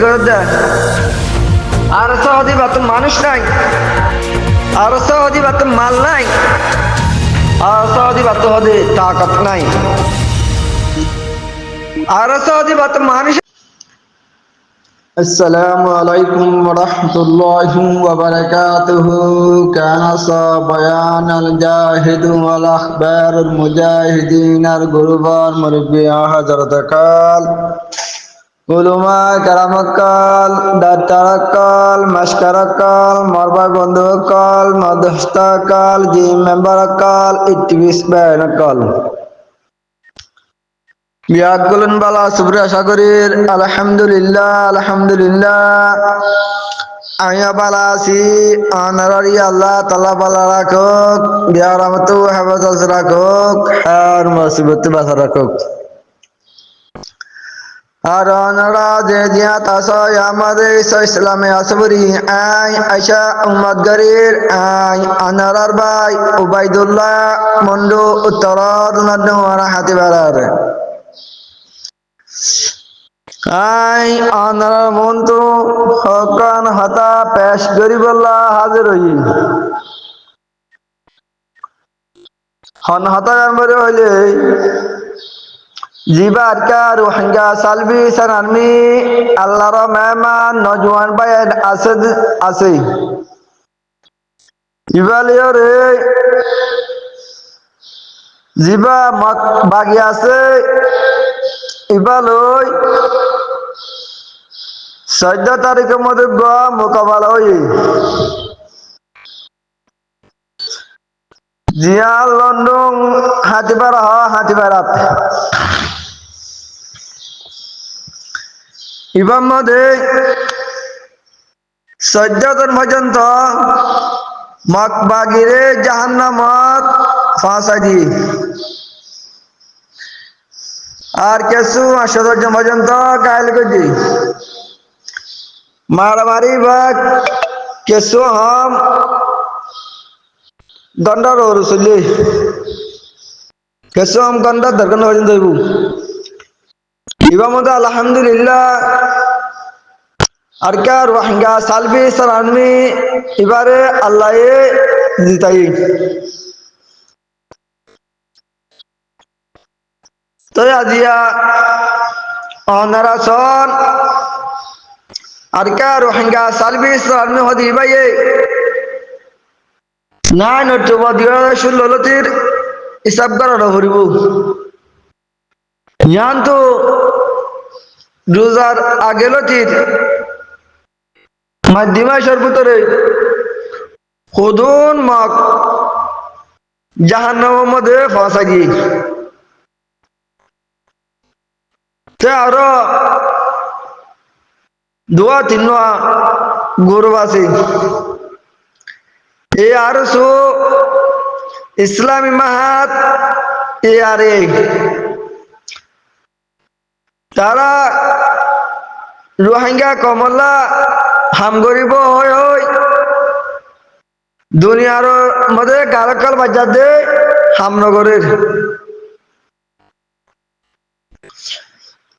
করে দেয় আর সহদি বা তো মানুষ নাই আর সহদি বা তো মাল নাই আর সহদি বা তো হদে তাকত নাই আর সহদি বা তো মানুষ السلام عليكم ورحمة الله وبركاته. كان بيان الجاهد والأخبار المجاهدين الغربان مربيا حضرت قال علماء کرام قال داتر قال مشکر قال مربع بندو قال مدهستا قال جی ممبر قال اتبیس بین قال বিয়াদ বলেন বালা সুবরা সাগরের আলহামদুলিল্লাহ আলহামদুলিল্লাহ আয়া বালা আছি আনারি আল্লাহ তাআলা বালা রাখুক বিয়া রহমত হেফাজত রাখুক আর মুসিবত বাঁচা রাখুক আর অনারা যে জিয়াত আসয় আমাদের ইসলামে আসবরি আই আয়শা উম্মত গরির আই আনারার ভাই উবাইদুল্লাহ মন্ডু উত্তর নদওয়ারা হাতিবারার আই আনার মন্তু হকান হাতা পেশ গরিবুল্লাহ হাজির হই হন হাতা গানবারে হইলে জিবার কা রোহিঙ্গা সালবি সানারমি আল্লাহর মেহমান নজওয়ান ভাই আছে ইবালিও রে জিবা বাগি আছে ইবালই 14 তারিখের মধ্যে মোকাবেলা হই জিয়া লন্ডন হাতিবারাত ইবার মধ্যে 14 জন পর্যন্ত মকবাগিরে জাহান্নামত ফাঁসাই দি আর কিছু 18 জন পর্যন্ত কায়েল করে মারামারি বা কিছু হাম গন্ডার রসুলি কিছু হাম গন্ডার দরকার পর্যন্ত হইব ইবার মধ্যে আলহামদুলিল্লাহ আর কা রোহিঙ্গা সালবি সারানমি এবারে আল্লাহ জিতাই তো আজিয়া অনারা সন আর কা রোহিঙ্গা সালবি সারানমি হদি ভাই না নটব 2016 হিসাব করা হরিব ইয়ান তো রোজার আগে লতির মাধ্যমা সর্বতরে খুদুন মাক জাহান্নামের মধ্যে ফাঁসা গিয়ে তে আরো 2-3 গরু আছে এ আর সো ইসলামী মাহাত এ আরে তারা রোহিঙ্গা কমলা হাম গরিব হয় দুনিয়ার মধ্যে গালকাল বাজার দে হামনগরের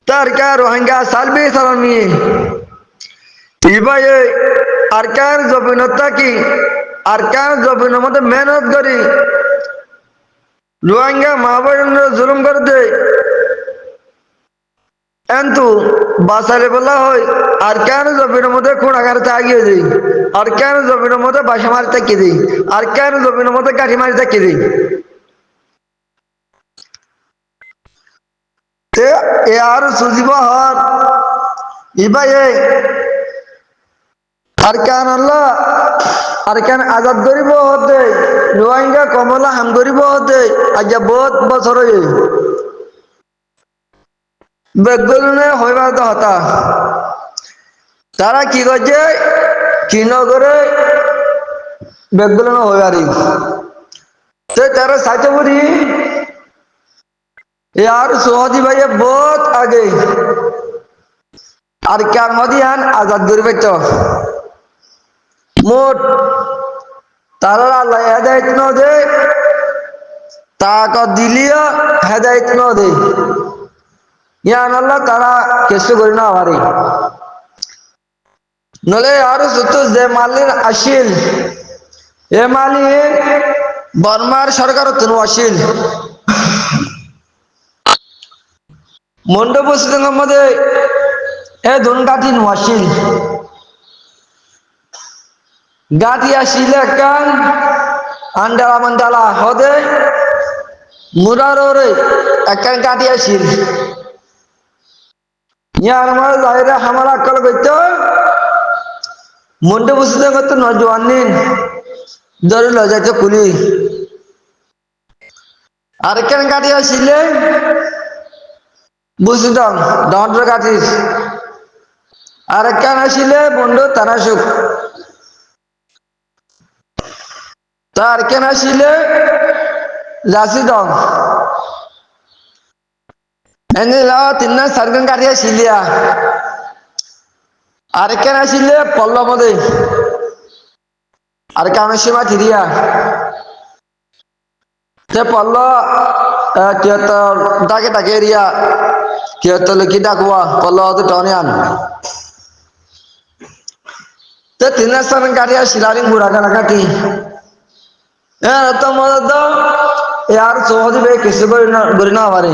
তার কা রোহিঙ্গা সালবি সালামি ইবাই আরকান জবিনতা কি আরকান জবিনের মধ্যে মেহনত করি রোহিঙ্গা মা বোনের জুলুম করে দে এন্তু বাসারে বলা হয় আর কেন জমিনের মধ্যে খুঁড়াগাড়িতে আগিয়ে দিই আর কেন জমিনের মধ্যে বাসা মারি তাকিয়ে দিই আর কেন জমিনের মধ্যে কাঠি মারি তাকিয়ে দিই এ আর সুজিব হর ইবাই আর কেন আল্লাহ আর কেন আজাদ গরিব হতে রোহিঙ্গা কমলা হাম গরিব হতে আজ বহুত বছর বেগুনে হইবার হতা তারা কি করছে কি নগরে বেগুনে হইবারি তারা সাইতে বলি यार सोहदी भाई बहुत आगे और क्या मदियान आजाद गरीब तो मोट तारा अल्लाह हिदायत न दे ताकत दिलिया हिदायत न दे यान अल्लाह तारा कैसे करी ना हमारी নলে আর সুতো যে মালির আসিল এ মালিক বর্মার সরকার তুন আসিল মন্ডপ বসিতের মধ্যে এ ধন গাঠি নোয়াসিল গাঠি আসিল একখান আন্ডালা মান্ডালা হদে মুরারে একখান গাঠি আসিল ইয়ার আমার জাহিরে হামারা কল করতো মন্ডপ বসিতে করতো নজওয়ান নিন ধরে লজাইতো কুলি আরেকখান গাঠি আসিলে বুঝতাম ডর গাঠিস আরেকখান আসিলে বন্ধু তানাসুক তার কেন আসিলে রাশি দম এনিলা তিননা সারগান গাঠি আসিলিয়া আরেকখান আসিলে পল্লবদে আর কামের সীমা থিরিয়া তে পল্ল কিয়তর ডাকে ডাকে এরিয়া কিয়তর লিখি ডাকুয়া পল্ল হতে টনিয়ান তে তিন সারগান গাঠি আসিলারিং বুড়া কানা কাটি তো মদত দাও यार सोहदी बे किसी बुरी ना हमारी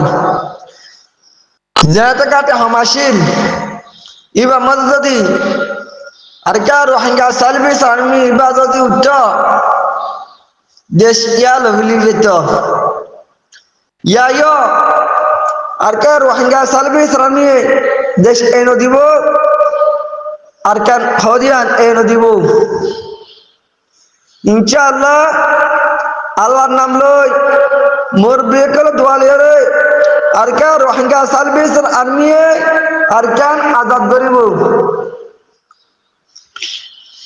जैसे कहते हमाशिल इबा मददी अरे क्या रोहिंग्या सालबी सालमी इबादती उठा देश क्या लवली लेतो या यो अरे क्या रोहिंग्या सालबी सालमी देश एनो दिवो अरे क्या हौदियान एनो दिवो इंशाअल्लाह আল্লাহর নাম লই মোর বেকল দোয়ালে রে আর কা রোহিঙ্গা সার্ভিসের আর্মি আর কান আজাদ করিব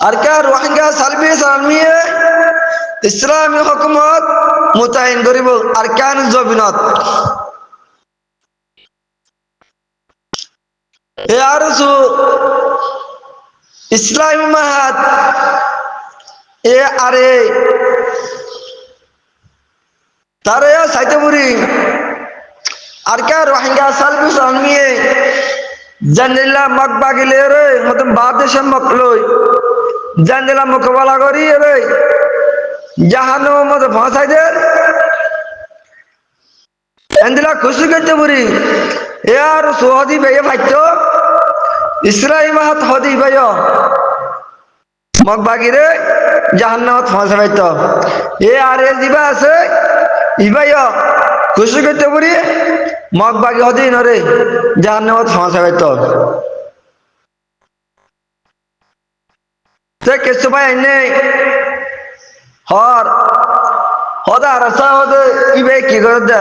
আর কা রোহিঙ্গা সার্ভিস আর্মি ইসলামী হুকুমত মুতায়িন করিব আর কান জবিনত এ আরসু ইসলামী মাহাত এ আরে तारे या साइतपुरी अरका रोहिंग्या सालबिस आर्मी जंदिला मकबागी ले रे मतलब बाप देश मकलोय जंदिला मुकबाला करी रे जहानो मत फांसाई दे जंदिला खुशी करते बुरी यार सोहदी बेये फाइटो इस्राइल महत होदी बेयो मकबागी रे जहानो मत फांसाई तो ये आरे जीवा से ইবাইয়া খুশি করতে পারি মগ বাকি হতে নরে জাহান্নামত ফাঁসা হইতো তে কিছু ভাই এনে হর হদা রাসা হদে ইবে কি করে দে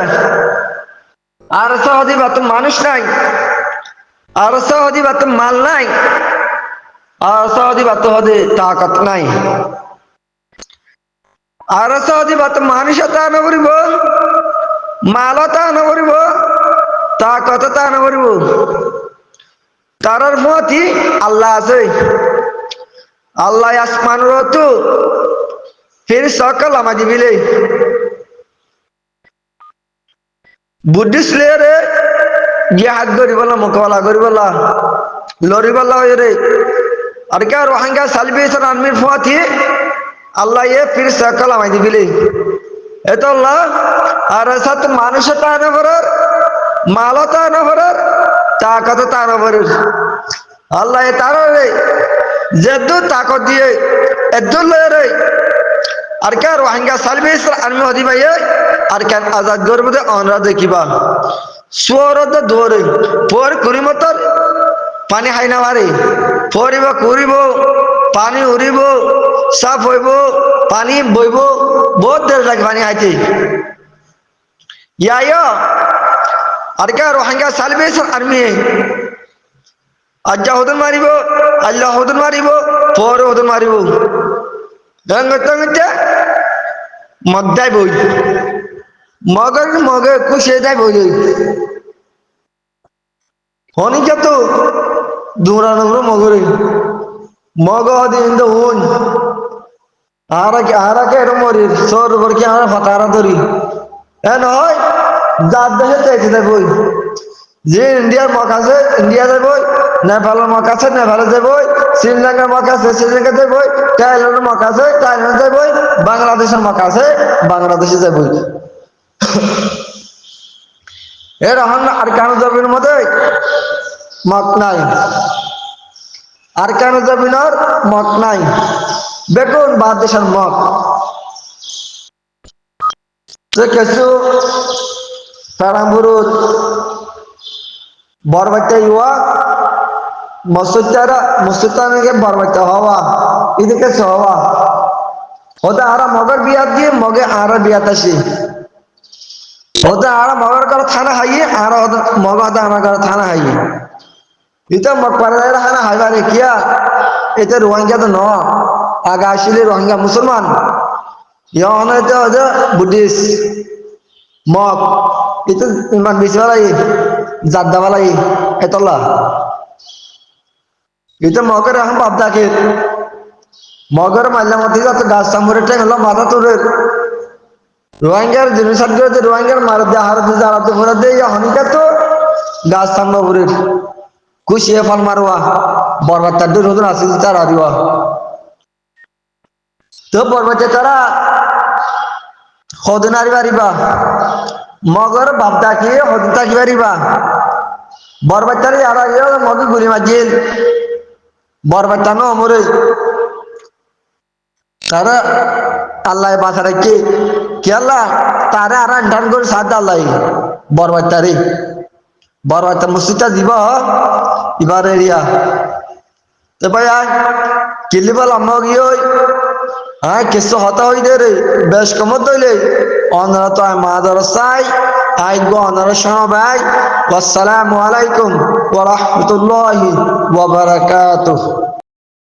আরসা হদি বা তো মানুষ নাই আরসা হদি বা তো মাল নাই আরসা হদি বা তো হদে তাকত নাই আরসা হদি বা তো মানুষ তা না করিব মালা তা না করিব তাকত তা না করিব তারার মতি আল্লাহ আছে আল্লাহ আসমান রতু ফির সকল আমাদি বিলে বুদ্ধিস্ট লেরে জিহাদ করিবলা মোকাবেলা করিবলা লড়িবলা রে আর কে রোহিঙ্গা সালবেশন আর্মির মতি আল্লাহ ये फिर सकल আমায় দিবিলে এত আল্লাহ আর সাত মানুষ তা না করার মালা তা না করার তাকত তা না করার আল্লাহ এ তার রে যদ্দু তাকত দিয়ে এদ্দু রে আর কে রোহিঙ্গা সালবেশ আর্মি হদি ভাই আর কেন আজাদ করবে অনরা দেখিবা সুরদ ধরে পর কুরিমতর পানি হাইনা মারে পরিব কুরিব পানি উড়িব সাফ হইব পানি বইব বহুত দের লাগে পানি হাইতে ইয়া আর কে রোহিঙ্গা সালবেশ আর্মি আজ্জা হদন মারিব আল্লাহ হদন মারিব পর হদন মারিব রঙ্গতে মগদাই বই মগে কুশে যাই বই হনি যত দূরানো মগরে মগ দিন তো হন আরাকে এরম মরি সর উপর কি আমরা ফাতারা ধরি এ নয় যার দেশে চাইছে তাই বই যে ইন্ডিয়ার মগ আছে ইন্ডিয়া যাবই নেপালের মগ আছে নেপালে যাবই শ্রীলঙ্কার মক আছে শ্রীলঙ্কা যাইব, থাইল্যান্ডের মক আছে থাইল্যান্ড যাইব, বাংলাদেশের মক আছে বাংলাদেশে যাইব। এরকম আরকানু জমির মধ্যে মত নাই, আরকানু জমিনের মত নাই, বেগুন বাদ দেশের মত কিছু তারামপুর বরবাইতে ইয়া মসজিদটা নাকি বরবাইতে হওয়া এদিকে হওয়া ওদের আরা মগের বিয়া দিয়ে মগে আরা বিয়াত আসি ওদের আরা মগের করে থানা হাইয়ে আর মগ ওদের আমার করে থানা হাইয়ে এটা মগ পারে হানা হাইবারে কিয়া এটা রোহিঙ্গা তো ন আগে আসলে রোহিঙ্গা মুসলমান ইয়ন এটা বুদ্ধিস্ট মগ itu iman bisa lagi zat dawa lagi itulah itu moger yang bab dakit moger malam mati itu gas samure teng lo mata tuh rohingya jenis ada itu rohingya marad dia harus jalan tuh murad dia honika tuh gas samno bure kushi fal marwa borbat tadu nudun asil cara diwa tuh borbat cara khodunari bariba মগর বাপদা কি হদিতা কি পারিবা বরবাচ্চারে আর মগি গুলি মাজিল বরবাচ্চা no মরে তারা আল্লাহ বাসা রাখি কি আল্লাহ তারে আর ডান করে সাদ আল্লাহ বরবাচ্চা মুসিদটা দিব এবার এরিয়া তো ভাই কিলি বল মগি ওই হ্যাঁ কিছু হতা হই দে রে বেশ কমত দইলে অনরা তো মাদার সাই আইগো অনরা সবাই আসসালামু আলাইকুম ওয়া রাহমাতুল্লাহি ওয়া বারাকাতুহু।